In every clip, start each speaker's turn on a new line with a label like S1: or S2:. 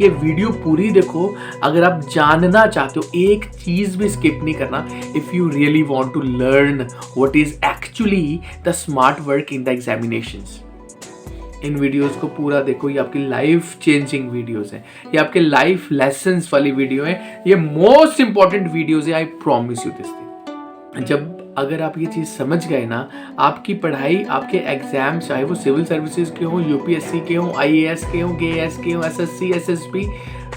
S1: ये वीडियो पूरी देखो। अगर आप जानना चाहते हो, एक चीज भी स्किप नहीं करना। If you really want to learn what is actually the smart work in the examinations, इन वीडियोस को पूरा देखो। ये आपकी लाइफ चेंजिंग वीडियोस हैं, ये आपके लाइफ लेसन्स वाली वीडियो है, ये मोस्ट इंपॉर्टेंट वीडियोस है। I promise you this thing. जब अगर आप ये चीज़ समझ गए ना, आपकी पढ़ाई, आपके एग्जाम, चाहे वो सिविल सर्विसेज के हों, यूपीएससी के हों, आईएएस के हों, केएएस के हों, एसएससी, एसएसबी,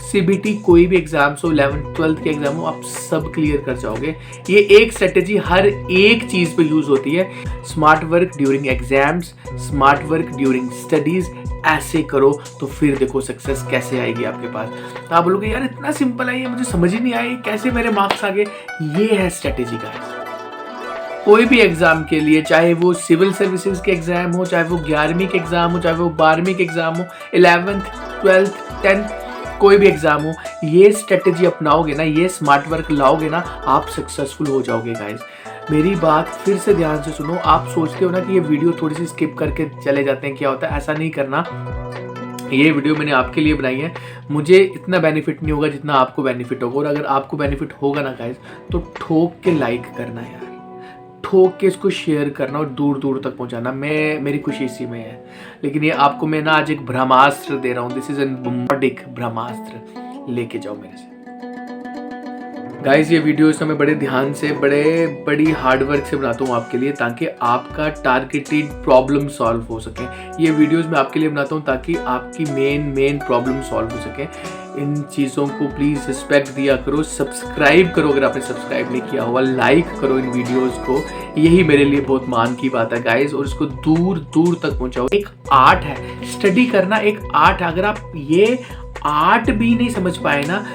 S1: सीबीटी, कोई भी एग्जाम्स हो, 11th 12th के एग्जाम हो, आप सब क्लियर कर जाओगे। ये एक स्ट्रेटेजी हर एक चीज़ पे यूज होती है। Smart work during exams, smart work during studies, ऐसे करो तो फिर देखो सक्सेस कैसे आएगी आपके पास। आप बोलोगे यार इतना सिंपल है, ये मुझे समझ ही नहीं आई, कैसे मेरे मार्क्स आ गए। ये है स्ट्रेटेजी का। कोई भी एग्जाम के लिए, चाहे वो सिविल सर्विसेज के एग्जाम हो, चाहे वो 11वीं के एग्जाम हो, चाहे वो 12वीं के एग्जाम हो, 11th 12th 10th, कोई भी एग्जाम हो, ये स्ट्रेटेजी अपनाओगे ना, ये स्मार्ट वर्क लाओगे ना, आप सक्सेसफुल हो जाओगे गाइस। मेरी बात फिर से ध्यान से सुनो। आप सोचते हो ना कि ये वीडियो थोड़ी सी स्किप करके चले जाते हैं, क्या होता है, ऐसा नहीं करना। ये वीडियो मैंने आपके लिए बनाई है। मुझे इतना बेनिफिट नहीं होगा जितना आपको बेनिफिट होगा, और अगर आपको बेनिफिट होगा ना गाइस, तो ठोक के लाइक करना यार, ठोक के इसको शेयर करना और दूर दूर तक पहुंचाना। मेरी खुशी इसी में है। लेकिन ये आपको मैं ना आज एक ब्रह्मास्त्र दे रहा हूँ। दिस इज एन बॉम्बार्डिक ब्रह्मास्त्र, लेके जाओ मेरे से गाइस। ये वीडियोस मैं बड़े ध्यान से, बड़ी हार्ड वर्क से बनाता हूँ आपके लिए, ताकि आपका टारगेटेड प्रॉब्लम सॉल्व हो सके। ये वीडियोस मैं आपके लिए बनाता हूँ ताकि आपकी मेन प्रॉब्लम सॉल्व हो सके। इन चीज़ों को प्लीज़ रिस्पेक्ट दिया करो, सब्सक्राइब करो अगर आपने सब्सक्राइब नहीं किया हुआ, लाइक करो इन वीडियोस को। यही मेरे लिए बहुत मान की बात है गाइस, और इसको दूर दूर तक पहुंचाओ। एक आर्ट है, स्टडी करना एक आर्ट है। अगर आप ये आर्ट भी नहीं समझ पाए ना,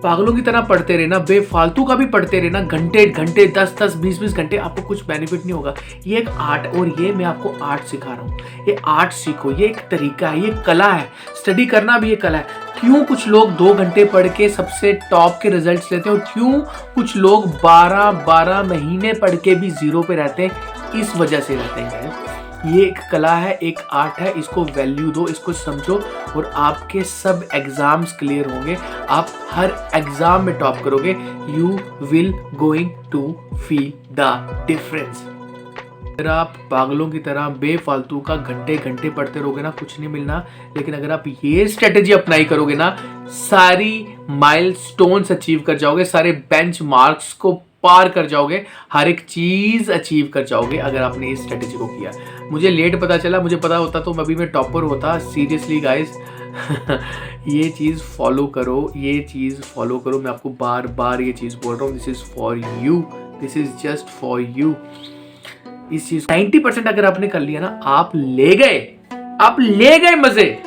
S1: पागलों की तरह पढ़ते रहना, बेफालतू का भी पढ़ते रहना, घंटे घंटे 10 20 घंटे, आपको कुछ बेनिफिट नहीं होगा। ये एक आर्ट, और ये मैं आपको आर्ट सिखा रहा हूँ। ये आर्ट सीखो, ये एक तरीका है, ये कला है। स्टडी करना भी ये कला है। क्यों कुछ लोग 2 घंटे पढ़ के सबसे टॉप के रिजल्ट्स लेते हैं, और क्यों कुछ लोग 12 महीने पढ़ के भी जीरो पे रहते हैं? इस वजह से रहते हैं। ये एक कला है, एक आर्ट है। इसको वैल्यू दो, इसको समझो, और आपके सब एग्जाम्स क्लियर होंगे। आप हर एग्जाम में टॉप करोगे। You will going to feel the difference. अगर आप पागलों की तरह बेफालतू का घंटे घंटे पढ़ते रहोगे ना, कुछ नहीं मिलना। लेकिन अगर आप ये स्ट्रेटेजी अपनाई करोगे ना, सारी माइलस्टोन्स अचीव कर जाओगे, सारे बेंच मार्क्स को पार कर जाओगे, हर एक चीज अचीव कर जाओगे अगर आपने इस स्ट्रेटेजी को किया। मुझे लेट पता चला, मुझे पता होता तो अभी मैं टॉपर होता। सीरियसली गाइस ये चीज़ फॉलो करो, ये चीज़ फॉलो करो। मैं आपको बार बार ये चीज़ बोल रहा हूँ, this is for you, this is just for you. इस चीज़ 90% अगर आपने कर लिया ना, आप ले गए मजे,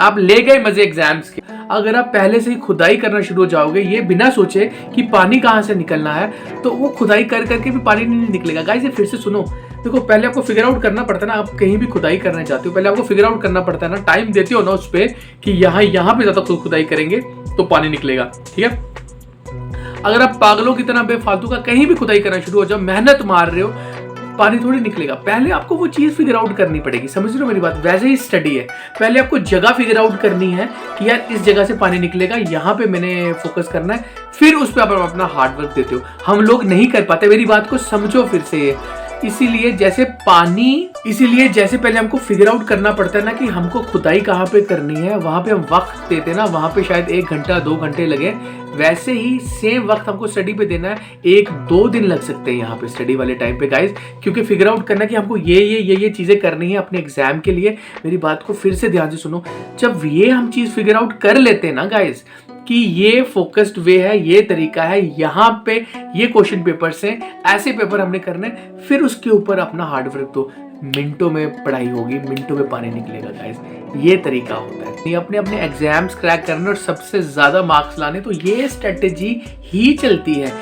S1: आप ले गए मजे एग्जाम्स के। अगर आप पहले से ही खुदाई करना शुरू हो जाओगे, ये बिना सोचे कि पानी कहाँ से निकलना है, तो वो खुदाई कर करके भी पानी नहीं निकलेगा। गाइस ये फिर से सुनो। देखो, पहले आपको फिगर आउट करना पड़ता है ना, आप कहीं भी खुदाई करने जाते हो, पहले आपको फिगर आउट करना पड़ता है ना, टाइम देते हो ना उस पे कि यहाँ पे ज्यादा खुदाई करेंगे तो पानी निकलेगा। ठीक है, अगर आप पागलों की तरह बेफालतू का कहीं भी खुदाई करना शुरू हो जाओ, मेहनत मार रहे हो, पानी थोड़ी निकलेगा। पहले आपको वो चीज फिगर आउट करनी पड़ेगी। समझ रहे हो मेरी बात? वैसे ही स्टडी है, पहले आपको जगह फिगर आउट करनी है कि यार इस जगह से पानी निकलेगा, यहाँ पे मैंने फोकस करना है, फिर उस पर आप अपना हार्ड वर्क देते हो। हम लोग नहीं कर पाते, मेरी बात को समझो फिर से। इसीलिए जैसे पहले हमको फिगर आउट करना पड़ता है ना कि हमको खुदाई कहाँ पे करनी है, वहां पे हम वक्त देते हैं ना, वहां पे शायद 1 घंटा 2 घंटे लगे, वैसे ही सेम वक्त हमको स्टडी पे देना है। 1-2 दिन लग सकते हैं यहाँ पे स्टडी वाले टाइम पे गाइस, क्योंकि फिगर आउट करना कि हमको ये चीजें करनी है अपने एग्जाम के लिए। मेरी बात को फिर से ध्यान से सुनो। जब ये हम चीज फिगर आउट कर लेते हैं ना गाइस कि ये फोकस्ड वे है, ये तरीका है, यहाँ पे ये क्वेश्चन पेपर्स हैं, ऐसे पेपर हमने करने, फिर उसके ऊपर अपना हार्ड वर्क दो। मिनटों में पढ़ाई होगी, मिनटों में पानी निकलेगा गाइस। ये तरीका होता है। ये अपने एग्जाम्स क्रैक करने और सबसे ज्यादा मार्क्स लाने, तो ये स्ट्रेटेजी ही चलती है।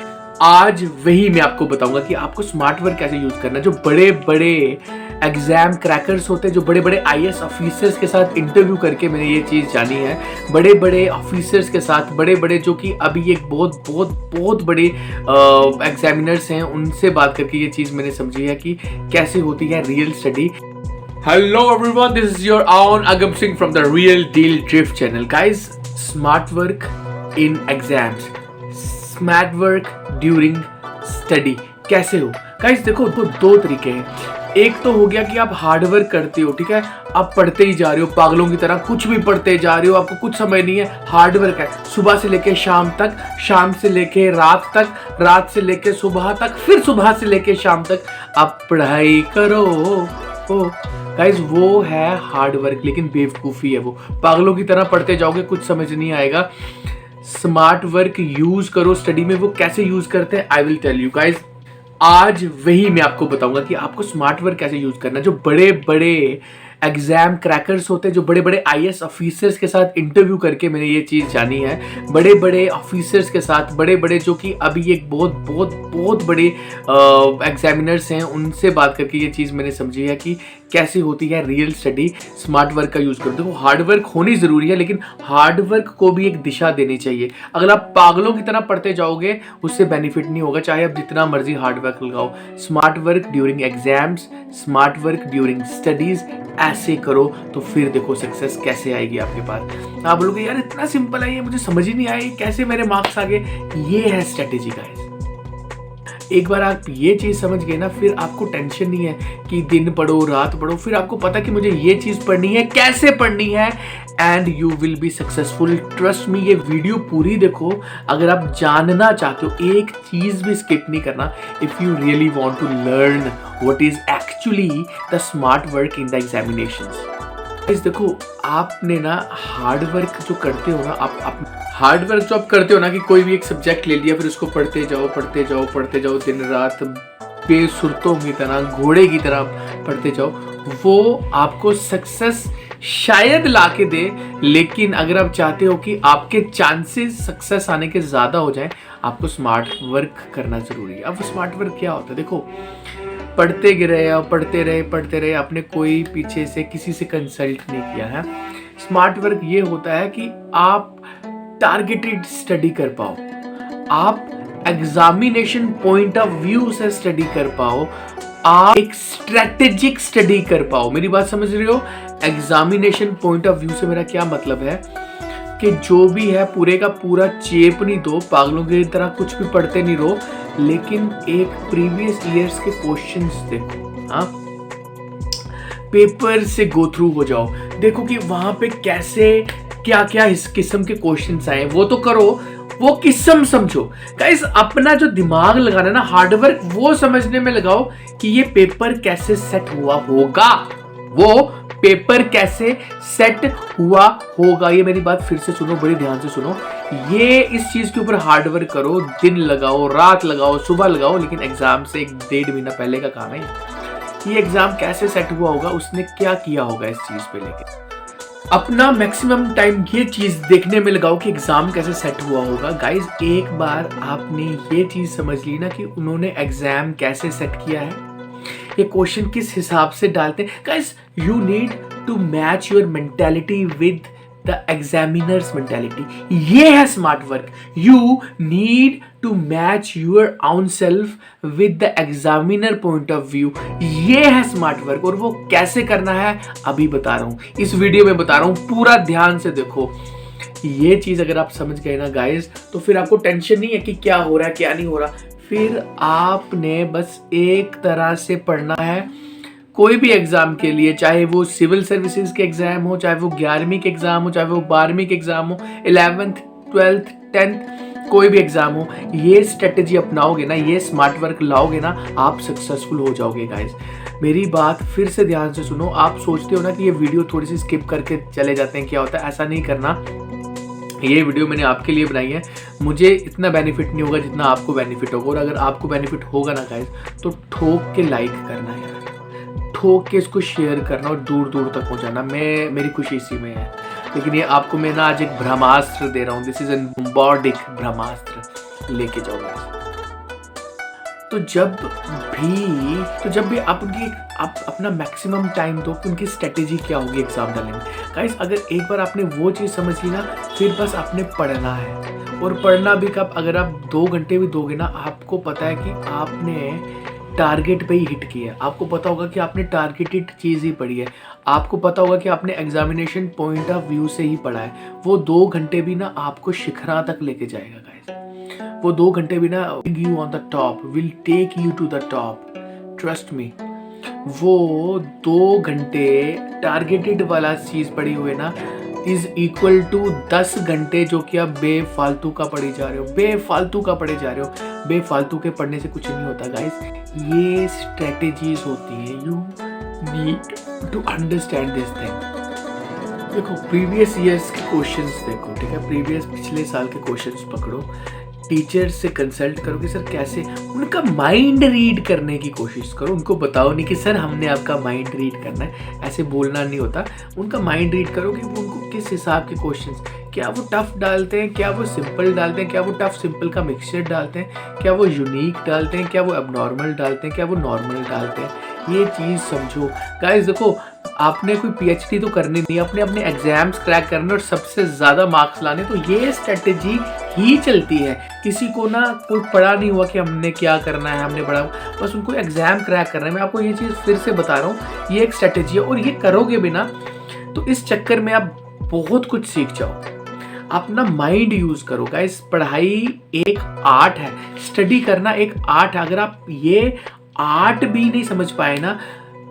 S1: आज वही मैं आपको बताऊंगा कि आपको स्मार्ट वर्क कैसे यूज करना है। जो बड़े बड़े एग्जाम क्रैकर्स होते हैं, जो बड़े बड़े आईएएस ऑफिसर्स के साथ इंटरव्यू करके मैंने ये चीज़ जानी है। बड़े बड़े ऑफिसर्स के साथ, बड़े बड़े जो कि अभी एक बहुत बड़े एग्जामिनर्स हैं, उनसे बात करके ये चीज़ मैंने समझी है कि कैसे होती है real study. Hello everyone, this is your own Agam Singh from the Real Deal Drift channel. Guys, smart work in exams, smart work during study कैसे हो? गाइस देखो दो तरीके हैं. एक तो हो गया कि आप हार्ड वर्क करते हो, ठीक है, आप पढ़ते ही जा रहे हो पागलों की तरह, कुछ भी पढ़ते जा रहे हो, आपको कुछ समझ नहीं है, हार्ड वर्क है, सुबह से लेके शाम तक, शाम से लेके रात तक, रात से लेके सुबह तक, फिर सुबह से लेके शाम तक आप पढ़ाई करो. गाइज वो है हार्ड वर्क, लेकिन बेवकूफ़ी है, वो पागलों की तरह पढ़ते जाओगे, कुछ समझ नहीं आएगा. स्मार्ट वर्क यूज करो स्टडी में. वो कैसे यूज करते हैं I will tell you guys. आज वही मैं आपको बताऊंगा कि आपको स्मार्ट वर्क कैसे यूज करना है. जो बड़े बड़े एग्जाम क्रैकर्स होते हैं, जो बड़े बड़े आईएएस ऑफिसर्स के साथ इंटरव्यू करके मैंने ये चीज़ जानी है. बड़े बड़े ऑफिसर्स के साथ, बड़े बड़े जो कि अभी एक बहुत बहुत बहुत बड़े एग्जामिनर्स हैं, उनसे बात करके ये चीज़ मैंने समझी है कि कैसे होती है रियल स्टडी. स्मार्ट वर्क का यूज़ करो. देखो हार्ड वर्क होनी ज़रूरी है, लेकिन हार्ड वर्क को भी एक दिशा देनी चाहिए. अगर आप पागलों की तरह पढ़ते जाओगे उससे बेनिफिट नहीं होगा, चाहे आप जितना मर्जी हार्ड वर्क लगाओ. Smart work during exams, smart work during studies, ऐसे करो तो फिर देखो सक्सेस कैसे आएगी आपके पास. आप बोलोगे यार इतना सिंपल है ये, मुझे समझ ही नहीं आया कैसे मेरे मार्क्स आ गए. ये है स्ट्रेटेजी गाइस. एक बार आप ये चीज़ समझ गए ना, फिर आपको टेंशन नहीं है कि दिन पढ़ो रात पढ़ो. फिर आपको पता कि मुझे ये चीज़ पढ़नी है, कैसे पढ़नी है, and you will be successful. Trust me, ये वीडियो पूरी देखो. अगर आप जानना चाहते हो, एक चीज़ भी स्किप नहीं करना. If you really want to learn what is actually the smart work in the examinations. देखो आपने ना हार्ड वर्क जो करते हो ना, आप हार्ड वर्क जो आप करते हो ना, कि कोई भी एक सब्जेक्ट ले लिया, फिर उसको पढ़ते जाओ पढ़ते जाओ पढ़ते जाओ, दिन रात बेसुरतों की तरह, घोड़े की तरह पढ़ते जाओ, वो आपको सक्सेस शायद ला के दे. लेकिन अगर आप चाहते हो कि आपके चांसेस सक्सेस आने के ज़्यादा हो जाए, आपको स्मार्ट वर्क करना ज़रूरी है. अब स्मार्ट वर्क क्या होता है? देखो पढ़ते रहे और पढ़ते रहे, आपने कोई पीछे से किसी से कंसल्ट नहीं किया है. स्मार्ट वर्क ये होता है कि आप टारगेटेड स्टडी कर पाओ, आप एग्जामिनेशन पॉइंट ऑफ व्यू से स्टडी कर पाओ, आप एक स्ट्रेटेजिक स्टडी कर पाओ. मेरी बात समझ रहे हो? एग्जामिनेशन पॉइंट ऑफ व्यू से मेरा क्या मतलब है कि जो भी है पूरे का पूरा चेप नहीं दो, पागलों की तरह कुछ भी पढ़ते नहीं रहो, लेकिन एक प्रीवियस ईयर्स के क्वेश्चंस देखो. हाँ, पेपर से गो थ्रू हो जाओ, देखो कि वहां पे कैसे क्या क्या इस किस्म के क्वेश्चंस आए, वो तो करो, वो किस्म समझो. गाइस अपना जो दिमाग लगाना ना, हार्ड वर्क वो समझने में लगाओ कि ये पेपर कैसे सेट हुआ होगा, वो पेपर कैसे सेट हुआ होगा. ये मेरी बात फिर से सुनो, बड़ी ध्यान से सुनो. ये इस चीज के ऊपर हार्ड वर्क करो, दिन लगाओ, रात लगाओ, सुबह लगाओ, लेकिन एग्जाम से 1-1.5 महीना पहले का काम है. ये एग्जाम कैसे सेट हुआ होगा, उसने क्या किया होगा इस चीज पे लेके. अपना मैक्सिमम टाइम ये चीज देखने में लगाओ कि एग्जाम कैसे सेट हुआ होगा. गाइज एक बार आपने ये चीज समझ ली ना कि उन्होंने एग्जाम कैसे सेट किया है, ये क्वेश्चन किस हिसाब से डालते हैं. Guys you need to match your mentality with the examiner's mentality. ये है smart work. You need to match your own self with the examiner point of view. ये है स्मार्ट वर्क. और वो कैसे करना है अभी बता रहा हूं, इस वीडियो में बता रहा हूं, पूरा ध्यान से देखो. ये चीज अगर आप समझ गए ना गाइज, तो फिर आपको टेंशन नहीं है कि क्या हो रहा है क्या नहीं हो रहा. फिर आपने बस एक तरह से पढ़ना है कोई भी एग्जाम के लिए, चाहे वो सिविल सर्विसेज के एग्जाम हो, चाहे वो 11वीं के एग्जाम हो, चाहे वो 12वीं के एग्जाम हो, 11th 12th 10th कोई भी एग्जाम हो. ये स्ट्रेटेजी अपनाओगे ना, ये स्मार्ट वर्क लाओगे ना, आप सक्सेसफुल हो जाओगे गाइज. मेरी बात फिर से ध्यान से सुनो. आप सोचते हो ना कि ये वीडियो थोड़ी सी स्किप करके चले जाते हैं, क्या होता है, ऐसा नहीं करना. ये वीडियो मैंने आपके लिए बनाई है, मुझे इतना बेनिफिट नहीं होगा जितना आपको बेनिफिट होगा. और अगर आपको बेनिफिट होगा ना गाइज, तो ठोक के लाइक करना यार, ठोक के इसको शेयर करना और दूर दूर तक पहुंचाना. मेरी खुशी इसी में है. लेकिन ये आपको मैं ना आज एक ब्रह्मास्त्र दे रहा हूँ. दिस इज एन बॉम्बार्डिक ब्रह्मास्त्र, लेके जाओगे. तो जब भी आप अपना मैक्सिमम टाइम दो कि उनकी स्ट्रेटेजी क्या होगी एग्जाम डालने में. गाइस अगर एक बार आपने वो चीज़ समझ ली ना, फिर बस आपने पढ़ना है. और पढ़ना भी कब, अगर आप 2 घंटे भी दोगे ना, आपको पता है कि आपने टारगेट पे ही हिट किया है, आपको पता होगा कि आपने टारगेटेड चीज़ ही पढ़ी है, आपको पता होगा कि आपने एग्जामिनेशन पॉइंट ऑफ व्यू से ही पढ़ा है, वो 2 घंटे भी ना आपको शिखरा तक लेके जाएगा गाइस। वो 2 घंटे भी ना you on the top, will take you to the top, trust me. वो 2 घंटे टारगेटेड वाला चीज़ पढ़ी हुई ना इज इक्वल टू 10 घंटे जो कि आप बेफालतू का पढ़े जा रहे हो, बेफालतू का पढ़े जा रहे हो। बेफालतू के पढ़ने से कुछ नहीं होता गाइस, ये स्ट्रेटेजीज होती हैं। You need to understand this thing. देखो प्रीवियस ईयर्स के क्वेश्चंस देखो, ठीक है, प्रीवियस पिछले साल के क्वेश्चंस पकड़ो, टीचर से कंसल्ट करो कि सर कैसे, उनका माइंड रीड करने की कोशिश करो। उनको बताओ नहीं कि सर हमने आपका माइंड रीड करना है, ऐसे बोलना नहीं होता। उनका माइंड रीड करो कि वो उनको किस हिसाब के क्वेश्चंस, क्या वो टफ डालते हैं, क्या वो सिंपल डालते हैं, क्या वो टफ सिंपल का मिक्सचर डालते हैं, क्या वो यूनिक डालते हैं, क्या वो एबनॉर्मल डालते हैं, क्या वो नॉर्मल डालते हैं। ये चीज़ समझो गाइस। देखो आपने कोई पीएचडी तो करनी नहीं, अपने अपने एग्जाम्स क्रैक करने और सबसे ज़्यादा मार्क्स लाने, तो ये स्ट्रेटेजी ही चलती है। किसी को ना कोई पढ़ा नहीं हुआ कि हमने क्या करना है, हमने पढ़ा, बस उनको एग्जाम क्रैक करना है। मैं आपको ये चीज़ फिर से बता रहा हूँ, ये एक स्ट्रेटेजी है और ये करोगे भी ना तो इस चक्कर में आप बहुत कुछ सीख जाओ। अपना माइंड यूज करो गाइस। पढ़ाई एक आर्ट है, स्टडी करना एक आर्ट है। अगर आप ये आर्ट भी नहीं समझ पाए ना,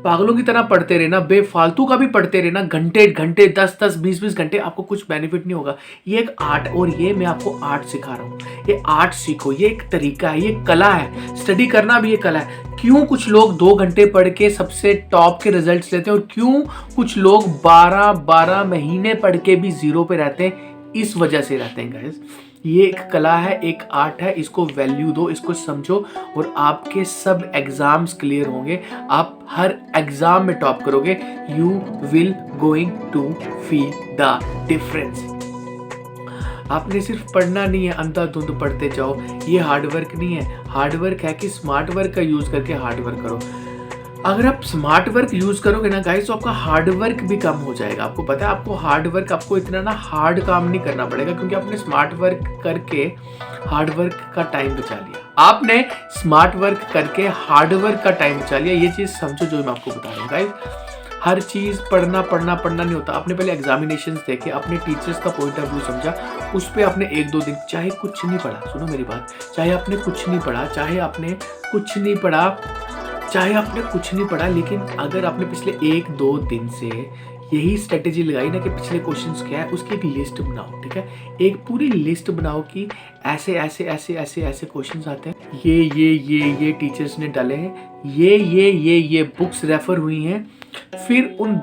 S1: पागलों की तरह पढ़ते रहना, बेफालतू का भी पढ़ते रहना, घंटे घंटे 10-10 20-20 घंटे, आपको कुछ बेनिफिट नहीं होगा। ये एक आर्ट, और ये मैं आपको आर्ट सिखा रहा हूँ। ये आर्ट सीखो, ये एक तरीका है, ये कला है। स्टडी करना भी ये कला है। क्यों कुछ लोग 2 घंटे पढ़ के सबसे टॉप के रिजल्ट्स लेते हैं और क्यों कुछ लोग 12-12 महीने पढ़ के भी जीरो पे रहते हैं? इस वजह से रहते हैं गाइस। ये एक कला है, एक आर्ट है, इसको वैल्यू दो, इसको समझो और आपके सब एग्जाम्स क्लियर होंगे। आप हर एग्जाम में टॉप करोगे। You will going to feel the difference. आपने सिर्फ पढ़ना नहीं है, अंधाधुंध पढ़ते जाओ, ये हार्डवर्क नहीं है। हार्डवर्क है कि स्मार्ट वर्क का यूज करके हार्डवर्क करो। अगर आप स्मार्ट वर्क यूज करोगे ना गाइस, तो आपका हार्ड वर्क भी कम हो जाएगा। आपको पता है, आपको हार्ड वर्क, आपको इतना ना हार्ड काम नहीं करना पड़ेगा, क्योंकि आपने स्मार्ट वर्क करके हार्ड वर्क का टाइम बचा लिया। आपने स्मार्ट वर्क करके हार्ड वर्क का टाइम बचा लिया। ये चीज समझो जो मैं आपको बता रहा हूँ गाइस। हर चीज पढ़ना नहीं होता। आपने पहले एग्जामिनेशंस देखे, अपने टीचर्स का पॉइंट ऑफ व्यू समझा, उस पर आपने 1-2 दिन, चाहे कुछ नहीं पढ़ा, सुनो मेरी बात, चाहे आपने कुछ नहीं पढ़ा, चाहे आपने कुछ नहीं पढ़ा, लेकिन अगर आपने पिछले 1-2 दिन से यही स्ट्रेटेजी लगाई ना कि पिछले क्वेश्चंस क्या है, उसकी एक लिस्ट बनाओ, ठीक है। एक पूरी लिस्ट बनाओ कि ऐसे क्वेश्चंस आते हैं, ये टीचर्स ने डाले हैं, ये बुक्स रेफर हुई हैं। फिर उन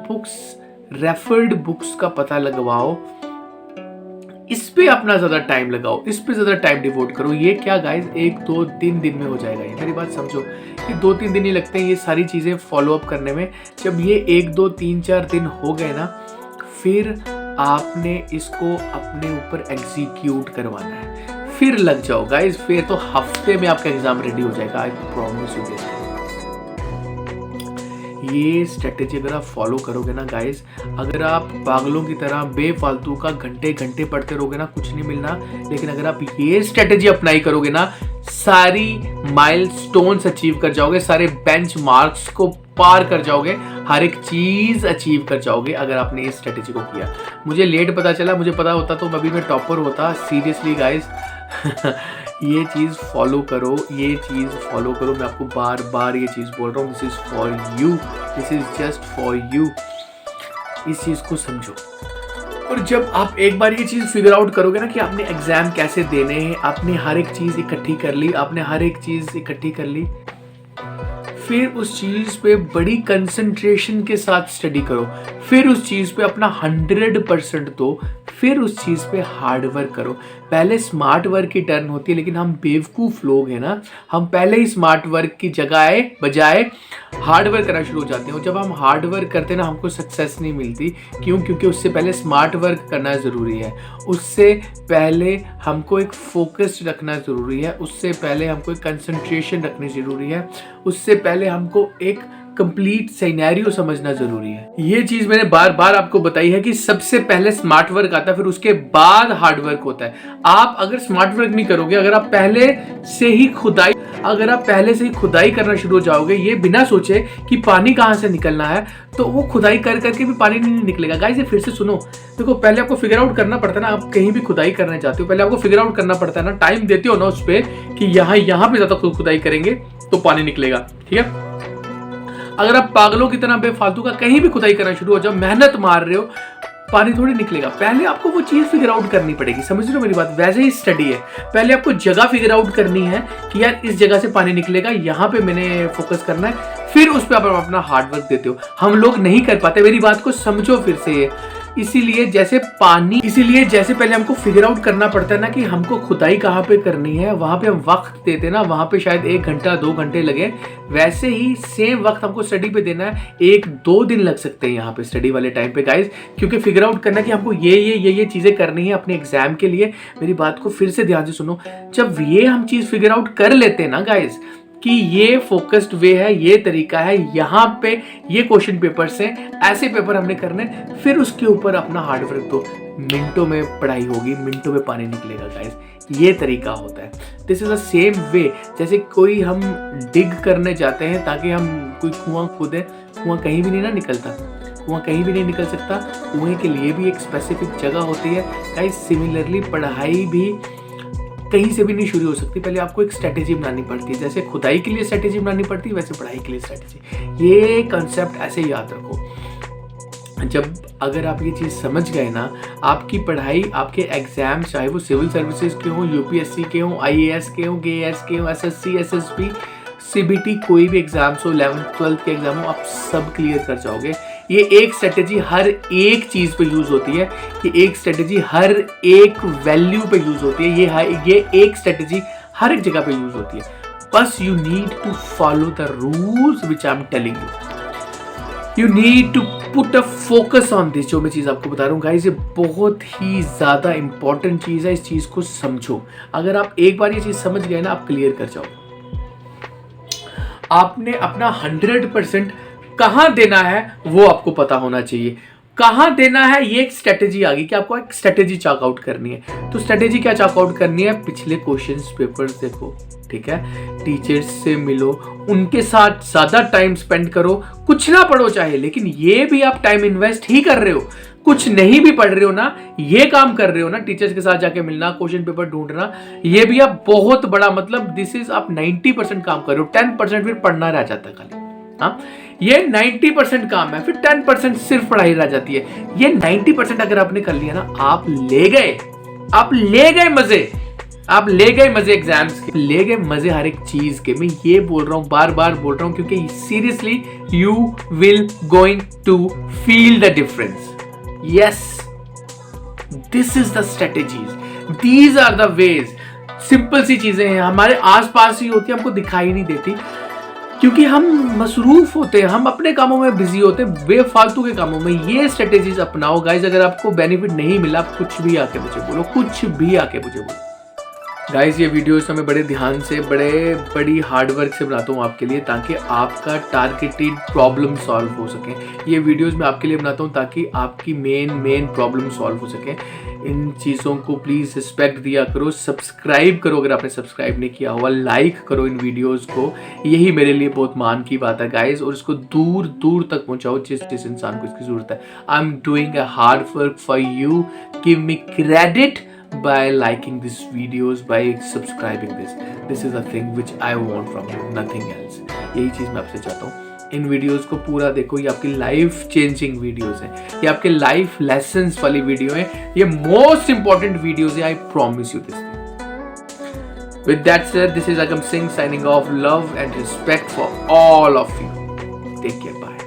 S1: रेफर्ड बुक्स का पता लगवाओ, इस पे अपना ज्यादा टाइम लगाओ, इस पे ज्यादा टाइम डिवोट करो। ये क्या गाइस 1-2-3 दिन में हो जाएगा। ये मेरी बात समझो, ये 2-3 दिन ही लगते हैं ये सारी चीजें फॉलो अप करने में। जब ये 1-2-3-4 दिन हो गए ना, फिर आपने इसको अपने ऊपर एग्जीक्यूट करवाना है। फिर लग जाओ गाइस, फिर तो हफ्ते में आपका एग्जाम रेडी हो जाएगा। I promise you this. ये स्ट्रेटेजी अगर आप फॉलो करोगे ना गाइस, अगर आप पागलों की तरह बेफालतू का घंटे घंटे पढ़ते रहोगे ना, कुछ नहीं मिलना। लेकिन अगर आप ये स्ट्रेटेजी अप्लाई करोगे ना, सारी माइलस्टोन्स अचीव कर जाओगे, सारे बेंच मार्क्स को पार कर जाओगे, हर एक चीज अचीव कर जाओगे अगर आपने इस स्ट्रेटेजी को किया। मुझे लेट पता चला, मुझे पता होता तो अभी मैं टॉपर होता। सीरियसली गाइस ये चीज़ फॉलो करो, मैं आपको बार बार ये चीज़ बोल रहा हूँ। This is for you, this is just for you. इस चीज़ को समझो। और जब आप एक बार ये चीज़ फिगर आउट करोगे ना कि आपने एग्जाम कैसे देने हैं, आपने हर एक चीज़ इकट्ठी कर ली, फिर उस चीज़ पे बड़ी कंसंट्रेशन के साथ स्टडी करो, फिर उस चीज़ पे अपना 100% दो, फिर उस चीज़ पे हार्ड वर्क करो। पहले स्मार्ट वर्क की टर्न होती है, लेकिन हम बेवकूफ़ लोग हैं ना, हम पहले ही स्मार्ट वर्क की बजाय हार्ड वर्क करना शुरू हो जाते हैं। और जब हम हार्ड वर्क करते हैं ना, हमको सक्सेस नहीं मिलती। क्यों? क्योंकि उससे पहले स्मार्ट वर्क करना ज़रूरी है, उससे पहले हमको एक फोकस रखना ज़रूरी है, उससे पहले हमको एक कंसंट्रेशन रखनी ज़रूरी है, उससे पहले हमको एक कंप्लीट सिनेरियो समझना जरूरी है। ये चीज मैंने बार बार आपको बताई है कि सबसे पहले स्मार्ट वर्क आता है, फिर उसके बाद हार्ड वर्क होता है। आप अगर स्मार्ट वर्क नहीं करोगे, अगर आप पहले से ही खुदाई करना शुरू हो जाओगे, ये बिना सोचे कि पानी कहां से निकलना है, तो वो खुदाई कर करके भी पानी नहीं निकलेगा। गाइस ये फिर से सुनो, देखो पहले आपको फिगर आउट करना पड़ता है ना, आप कहीं भी खुदाई करने जाते हो, पहले आपको फिगर आउट करना पड़ता है ना, टाइम देते हो ना उस पे कि यहाँ पे ज्यादा खुदाई करेंगे तो पानी निकलेगा, ठीक है। अगर आप पागलों की तरह बेफालतू का कहीं भी खुदाई करना शुरू हो जाओ, मेहनत मार रहे हो, पानी थोड़ी निकलेगा। पहले आपको वो चीज फिगर आउट करनी पड़ेगी, समझ रहे हो मेरी बात। वैसे ही स्टडी है, पहले आपको जगह फिगर आउट करनी है कि यार इस जगह से पानी निकलेगा, यहाँ पे मैंने फोकस करना है, फिर उस पर आप अपना हार्ड वर्क देते हो। हम लोग नहीं कर पाते, मेरी बात को समझो फिर से। इसीलिए जैसे पहले हमको फिगर आउट करना पड़ता है ना कि हमको खुदाई कहाँ पे करनी है, वहां पे हम वक्त देते ना, वहां पे शायद 1 घंटा 2 घंटे लगे, वैसे ही सेम वक्त हमको स्टडी पे देना है, 1-2 दिन लग सकते हैं यहाँ पे स्टडी वाले टाइम पे गाइज, क्योंकि फिगर आउट करना कि हमको ये चीजें करनी है अपने एग्जाम के लिए। मेरी बात को फिर से ध्यान से सुनो, जब ये हम चीज फिगर आउट कर लेते हैं ना गाइज कि ये फोकस्ड वे है, ये तरीका है, यहाँ पे ये क्वेश्चन पेपर्स हैं, ऐसे पेपर हमने करने, फिर उसके ऊपर अपना हार्ड वर्क दो, मिनटों में पढ़ाई होगी, मिनटों में पानी निकलेगा गाइस। ये तरीका होता है। This is the same way, जैसे कोई हम डिग करने जाते हैं ताकि हम कोई कुआं खोदें, कुआं कहीं भी नहीं ना निकलता, कुआं कहीं भी नहीं निकल सकता, कुएं के लिए भी एक स्पेसिफिक जगह होती है गाइस। सिमिलरली पढ़ाई भी कहीं से भी नहीं शुरू हो सकती, पहले आपको एक स्ट्रेटेजी बनानी पड़ती है। जैसे खुदाई के लिए स्ट्रेटेजी बनानी पड़ती है, वैसे पढ़ाई के लिए स्ट्रेटेजी। ये कंसेप्ट ऐसे याद रखो। जब अगर आप ये चीज़ समझ गए ना, आपकी पढ़ाई, आपके एग्जाम, चाहे वो सिविल सर्विसेज के हों, यूपीएससी के हों, आईएएस के हों, केएएस के हों, एसएससी, एसएसबी, सीबीटी, कोई भी एग्जाम्स हो, 11th 12th के एग्जाम हो, आप सब क्लियर कर जाओगे। ये एक स्ट्रेटेजी हर एक चीज पे यूज होती है, ये एक स्ट्रेटेजी हर एक वैल्यू पे यूज होती है, ये एक स्ट्रेटेजी हर एक जगह पे यूज होती है। बस you need to follow the rules which I am telling you. You need to put a focus on this. जो मैं चीज आपको बता रहा हूँ गाइस, ये बहुत ही ज्यादा इंपॉर्टेंट चीज है, इस चीज को समझो। अगर आप एक बार ये चीज समझ गए ना, आप क्लियर कर जाओ। आपने अपना 100% कहां देना है वो आपको पता होना चाहिए। कहां देना है ये एक स्ट्रेटेजी आ गई कि आपको एक स्ट्रेटेजी चॉक आउट करनी है। तो स्ट्रेटेजी क्या चॉक आउट करनी है? पिछले क्वेश्चंस पेपर्स देखो, ठीक है, टीचर्स से मिलो, उनके साथ ज्यादा टाइम स्पेंड करो, कुछ ना पढ़ो चाहे, लेकिन ये भी आप टाइम इन्वेस्ट ही कर रहे हो। कुछ नहीं भी पढ़ रहे हो ना, ये काम कर रहे हो ना, टीचर्स के साथ जाके मिलना, क्वेश्चन पेपर ढूंढना, ये भी आप बहुत बड़ा, मतलब दिस इज आप 90% काम कर रहे हो, 10% फिर पढ़ना रह जाता है खाली। हाँ, ये 90% काम है, फिर 10% सिर्फ पढ़ाई रह जाती है। ये 90% अगर आपने कर लिया ना, आप ले गए मजे एग्जाम्स के, ले गए मजे हर एक चीज के। मैं ये बोल रहा हूं, बार बार बोल रहा हूं, क्योंकि seriously you will going to feel the difference. Yes, this is the strategies. These are the ways. Simple सी चीजें हैं, हमारे आसपास ही होती है, हमको दिखाई नहीं देती, क्योंकि हम मसरूफ होते हैं, हम अपने कामों में बिजी होते हैं, बेफालतू के कामों में। ये स्ट्रेटेजीज अपनाओ गाइज। अगर आपको बेनिफिट नहीं मिला, कुछ भी आके मुझे बोलो। गाइज ये वीडियोस मैं बड़े ध्यान से, बड़ी हार्ड वर्क से बनाता हूँ आपके लिए, ताकि आपका टारगेटेड प्रॉब्लम सॉल्व हो सके। ये वीडियोस मैं आपके लिए बनाता हूँ ताकि आपकी मेन प्रॉब्लम सॉल्व हो सके। इन चीज़ों को प्लीज़ रिस्पेक्ट दिया करो, सब्सक्राइब करो अगर आपने सब्सक्राइब नहीं किया हुआ, लाइक करो इन वीडियोज़ को, यही मेरे लिए बहुत मान की बात है गाइज। और इसको दूर दूर तक पहुँचाओ जिस इंसान को इसकी ज़रूरत है। I am doing a hard work for you, give me credit by liking these videos, by subscribing this is the thing which I want from you, nothing else। यही चीज मैं आपसे चाहता हूँ। इन वीडियोस को पूरा देखो, ये आपकी लाइफ चेंजिंग वीडियोस हैं, ये आपके लाइफ लेसन्स वाली वीडियो है, ये मोस्ट इंपॉर्टेंट वीडियोस है, I promise you this thing. With that said, this is Agam Singh signing off. Love and respect for all of you. Take care, bye.